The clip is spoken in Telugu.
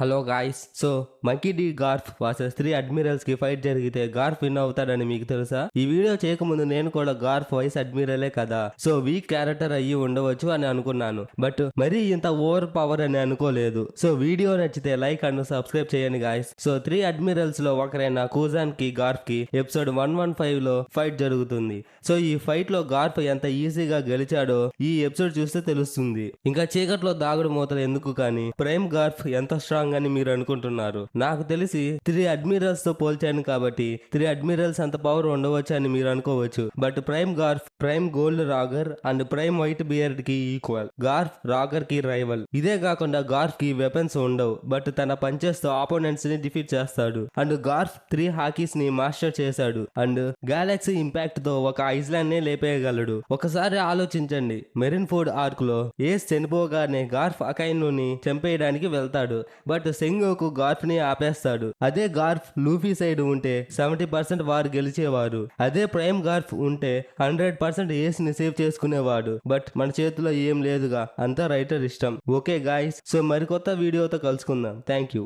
Hello guys. So Monkey D Garp versus 3 admirals కి ఫైట్ జరిగితే గార్ఫ్ విన్ అవుతాడని మీకు తెలుసా? ఈ వీడియో చేయకముందు నేను కూడా గార్ఫ్ వైస్ అడ్మిరలే కదా, సో వీక్ క్యారెక్టర్ అయ్యి ఉండవచ్చు అని అనుకున్నాను. బట్ మరీ ఇంత ఓవర్ పవర్ అని అనుకోలేదు. సో వీడియో నచ్చితే లైక్ అండ్ సబ్స్క్రైబ్ చేయండి గాయ్స్. సో 3 అడ్మిరల్స్ లో ఒకరైన కూజాన్ కి గార్ఫ్ కి ఎపిసోడ్ 115 లో ఫైట్ జరుగుతుంది. సో ఈ ఫైట్ లో గార్ఫ్ ఎంత ఈజీగా గెలిచాడో ఈ ఎపిసోడ్ చూస్తే తెలుస్తుంది. ఇంకా చీకట్లో దాగుడు మూతలు ఎందుకు కానీ ప్రైమ్ గార్ఫ్ ఎంత స్ట్రాంగ్ అని మీరు అనుకుంటున్నారు. నాకు తెలిసి 3 అడ్మిరల్స్ తో పోల్చాను కాబట్టి 3 అడ్మిరల్స్ అంత పవర్ ఉండవచ్చు అని మీరు అనుకోవచ్చు. But prime Garp, prime Gold Roger and prime Whitebeard కి ఈక్వల్. గార్ఫ్ రాగర్ కి రైవల్. ఇదే కాకుండా గార్ఫ్ కి వెపన్స్ ఉండవు, బట్ తన పంచెస్ తో ఆపోనెంట్స్ ని డిఫీట్ చేస్తాడు. అండ్ గార్ఫ్ 3 హాకీస్ ని మాస్టర్ చేశాడు. అండ్ గెలాక్సీ ఇంపాక్ట్ తో ఒక ఐస్లాండ్ నే లేపేయగలడు. ఒకసారి ఆలోచించండి, మెరిన్ ఫోర్డ్ ఆర్క్ లో ఏస్ చనిపోగానే గార్ఫ్ అకైను ని చంపేయడానికి వెళ్తాడు. బట్ సెంగోకు గార్ఫ్ ని ఆపేస్తాడు. అదే గార్ఫ్ లూఫీ సైడ్ ఉంటే 70% వారు గెలిచేవారు. అదే ప్రైమ్ గార్ఫ్ ఉంటే 100% ఏస్ ని సేవ్ చేసుకునేవాడు. బట్ మన చేతిలో ఏం లేదుగా, అంతా రైటర్ ఇష్టం. ఓకే గాయ్స్, సో మరికొత్త వీడియోతో కలుసుకుందాం. Thank you.